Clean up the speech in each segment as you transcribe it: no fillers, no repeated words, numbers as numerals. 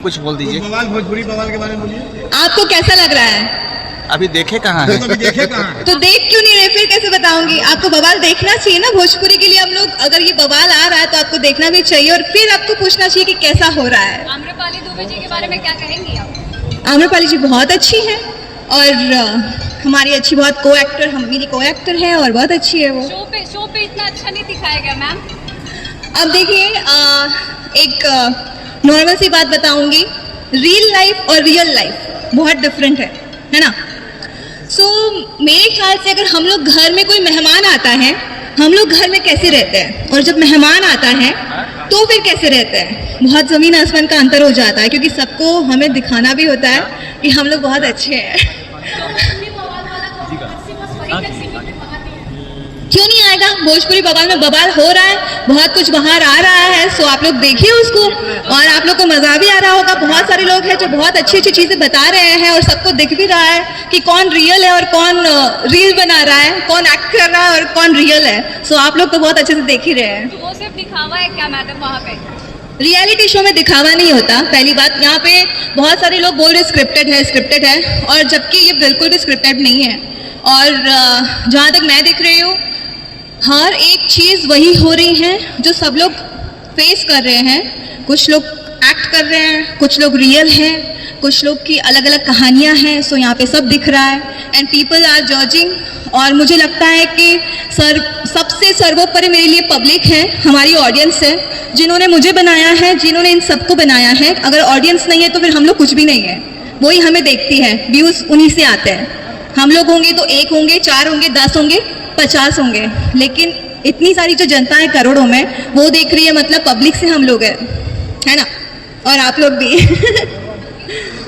कुछ बोल दीजिए। बवाल, भोजपुरी बवाल के बारे में बोलिए। आपको कैसा लग रहा है? अभी देखे कहाँ है? अभी देखे कहाँ है? तो देख क्यों नहीं रहे, फिर कैसे बताऊंगी? आपको बवाल देखना चाहिए ना भोजपुरी के लिए। हम लोग अगर ये बवाल आ रहा है तो आपको देखना भी चाहिए और फिर आपको पूछना चाहिए कि कैसा हो रहा है। आम्रपाली दुबे जी के बारे में क्या कहेंगी आप? आम्रपाली जी बहुत अच्छी है और हमारी अच्छी बहुत को एक्टर, हम मेरी को एक्टर है और बहुत अच्छी है वो। शो पे इतना अच्छा नहीं दिखाया गया मैम। अब देखिए एक नॉर्मल सी बात बताऊंगी, रियल लाइफ और रियल लाइफ बहुत डिफरेंट है ना। सो मेरे ख्याल से अगर हम लोग घर में कोई मेहमान आता है, हम लोग घर में कैसे रहते हैं और जब मेहमान आता है तो फिर कैसे रहते हैं, बहुत ज़मीन आसमान का अंतर हो जाता है। क्योंकि सबको हमें दिखाना भी होता है कि हम लोग बहुत अच्छे हैं। क्यों नहीं आएगा? भोजपुरी बवाल में बवाल हो रहा है, बहुत कुछ बाहर आ रहा है। सो आप लोग देखिए उसको और आप लोग को मजा भी आ रहा होगा। बहुत सारे लोग हैं जो बहुत अच्छी अच्छी चीजें बता रहे हैं और सबको दिख भी रहा है कि कौन रियल है और कौन रील बना रहा है, कौन एक्ट कर रहा है और कौन रियल है। सो आप लोग तो बहुत अच्छे से देख ही रहे हैं। तो वो सिर्फ दिखावा है क्या मैडम वहाँ पे? रियलिटी शो में दिखावा नहीं होता। पहली बात, यहाँ पे बहुत सारे लोग बोल रहे स्क्रिप्टेड है और जबकि ये बिल्कुल भी स्क्रिप्टेड नहीं है। और जहाँ तक मैं देख रही हूँ, हर एक चीज़ वही हो रही है जो सब लोग फेस कर रहे हैं। कुछ लोग एक्ट कर रहे हैं, कुछ लोग रियल हैं, कुछ लोग की अलग अलग कहानियाँ हैं। सो यहाँ पे सब दिख रहा है एंड पीपल आर जजिंग। और मुझे लगता है कि सबसे सर्वोपरि मेरे लिए पब्लिक है, हमारी ऑडियंस है, जिन्होंने मुझे बनाया है, जिन्होंने इन सबको बनाया है। अगर ऑडियंस नहीं है तो फिर हम लोग कुछ भी नहीं है। वही हमें देखती है, व्यूज़ उन्हीं से आते हैं। हम लोग होंगे तो 1 होंगे, 4 होंगे, 10 होंगे, 50 होंगे, लेकिन इतनी सारी जो जनता है करोड़ों में, वो देख रही है, मतलब पब्लिक से हम लोग है ना। और आप लोग भी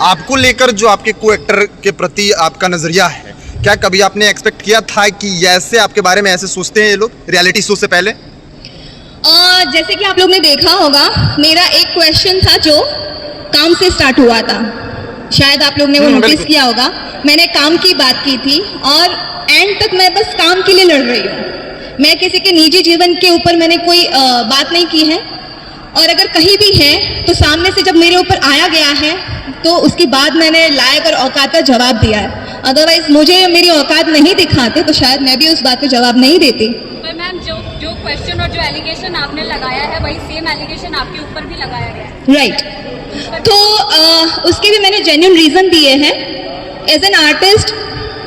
आपको लेकर जो आपके को एक्टर के प्रति आपका नजरिया है, क्या कभी आपने एक्सपेक्ट किया था कि ऐसे आपके बारे में ऐसे सोचते हैं ये लोग रियलिटी शो से पहले? जैसे कि आप लोग ने देखा होगा, मेरा एक क्वेश्चन था जो काम से स्टार्ट हुआ था, शायद आप लोग ने वो नोटिस किया होगा। मैंने काम की बात की थी और एंड तक मैं बस काम के लिए लड़ रही हूँ। मैं किसी के निजी जीवन के ऊपर मैंने कोई बात नहीं की है। और अगर कहीं भी है तो सामने से जब मेरे ऊपर आया गया है तो उसके बाद मैंने लायक और औकात का जवाब दिया है। अदरवाइज मुझे मेरी औकात नहीं दिखाते तो शायद मैं भी उस बात को जवाब नहीं देती। पर मैम जो क्वेश्चन और जो एलिगेशन आपने लगाया है वही सेम एलिगेशन आपके ऊपर भी लगाया गया है। राइट। तो उसके भी मैंने जेन्युइन रीजन दिए हैं। एज एन आर्टिस्ट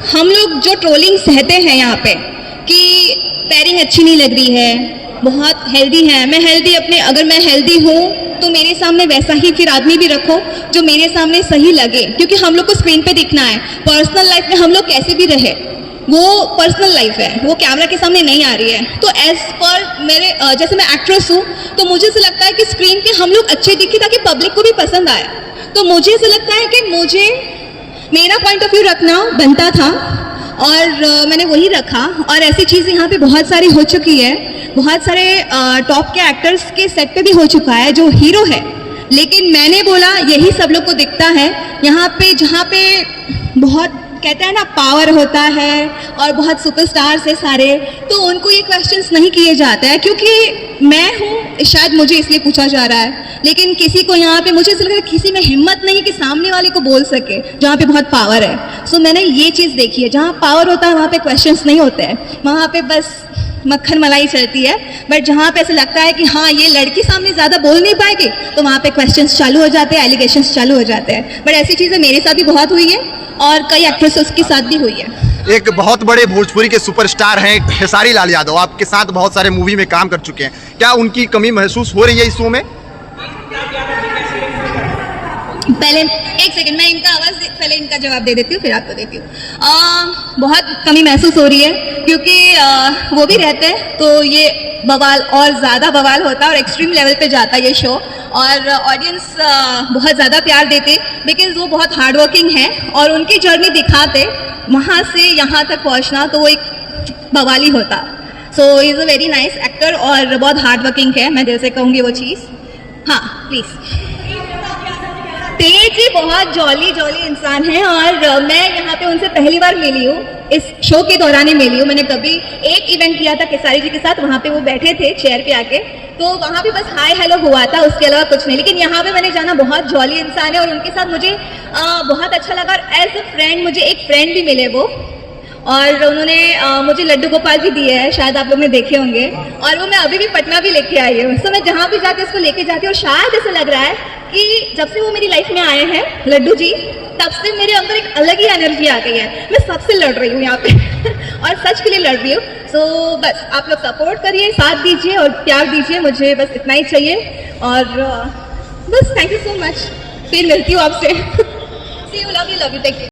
हम लोग जो ट्रोलिंग सहते हैं यहाँ पे कि पैरिंग अच्छी नहीं लग रही है, बहुत हेल्दी है, मैं हेल्दी अपने, अगर मैं हेल्दी हूँ तो मेरे सामने वैसा ही फिर आदमी भी रखो जो मेरे सामने सही लगे। क्योंकि हम लोग को स्क्रीन पे दिखना है, पर्सनल लाइफ में हम लोग कैसे भी रहे वो पर्सनल लाइफ है, वो कैमरा के सामने नहीं आ रही है। तो एज पर मेरे जैसे मैं एक्ट्रेस हूँ तो मुझे ऐसा लगता है कि स्क्रीन पे हम लोग अच्छे दिखे ताकि पब्लिक को भी पसंद आए। तो मुझे ऐसा लगता है कि मुझे मेरा पॉइंट ऑफ व्यू रखना बनता था और मैंने वही रखा। और ऐसी चीज़ें यहाँ पे बहुत सारी हो चुकी है, बहुत सारे टॉप के एक्टर्स के सेट पे भी हो चुका है जो हीरो है, लेकिन मैंने बोला यही सब लोग को दिखता है यहाँ पे, जहाँ पे बहुत कहते हैं ना पावर होता है और बहुत सुपरस्टार्स है सारे, तो उनको ये क्वेश्चंस नहीं किए जाते हैं। क्योंकि मैं हूँ, शायद मुझे इसलिए पूछा जा रहा है, लेकिन किसी को यहाँ पे मुझे ऐसा लग रहा है किसी में हिम्मत नहीं कि सामने वाले को बोल सके जहाँ पे बहुत पावर है। सो मैंने ये चीज़ देखी है, जहाँ पावर होता है वहाँ पे क्वेश्चंस नहीं होते हैं, वहाँ पे बस मक्खन मलाई चलती है। बट जहाँ पे ऐसा लगता है कि हाँ ये लड़की सामने ज़्यादा बोल नहीं पाएगी तो वहाँ पे क्वेश्चंस चालू हो जाते हैं, एलिगेशंस चालू हो जाते हैं। बट ऐसी चीज़ें मेरे साथ भी बहुत हुई है और कई एक्ट्रेसेस के साथ भी हुई है। एक बहुत बड़े भोजपुरी के सुपरस्टार हैं खेसारी लाल यादव, आपके साथ बहुत सारे मूवी में काम कर चुके हैं, क्या उनकी कमी महसूस हो रही है इस शो में? पहले एक सेकंड, मैं इनका आवाज़ पहले इनका जवाब दे देती हूँ फिर आपको देती हूँ। बहुत कमी महसूस हो रही है क्योंकि वो भी रहते हैं तो ये बवाल और ज़्यादा बवाल होता है और एक्सट्रीम लेवल पे जाता है ये शो। और ऑडियंस बहुत ज़्यादा प्यार देते बिकॉज वो बहुत हार्ड वर्किंग है और उनकी जर्नी दिखाते वहाँ से यहाँ तक पहुँचना, तो वो एक बवाली होता। So is a very nice actor और बहुत हार्ड वर्किंग है, मैं दिल से कहूँगी वो चीज़। हाँ प्लीज़। तेज जी बहुत जॉली इंसान है और मैं यहाँ पे उनसे पहली बार मिली हूँ, इस शो के दौरान ही मिली हूँ। मैंने कभी एक इवेंट किया था खेसारी जी के साथ, वहाँ पे वो बैठे थे चेयर पे आके, तो वहाँ भी बस हाय हेलो हुआ था, उसके अलावा कुछ नहीं। लेकिन यहाँ पे मैंने जाना, बहुत जॉली इंसान है और उनके साथ मुझे बहुत अच्छा लगा। और एज अ फ्रेंड मुझे एक फ्रेंड भी मिले वो, और उन्होंने मुझे लड्डू गोपाल भी दिए हैं, शायद आप लोग ने देखे होंगे, और वो मैं अभी भी पटना भी लेके आई हूँ। तो मैं जहाँ भी जाती हूँ उसको लेके जाती हूँ, और शायद ऐसा लग रहा है कि जब से वो मेरी लाइफ में आए हैं लड्डू जी, तब से मेरे अंदर एक अलग ही एनर्जी आ गई है। मैं सबसे लड़ रही हूँ यहाँ पे और सच के लिए लड़ रही हूँ। सो बस आप लोग सपोर्ट करिए, साथ दीजिए और प्यार दीजिए, मुझे बस इतना ही चाहिए। और बस थैंक यू सो मच, फिर मिलती हूँ आपसे। See you, love you, take care.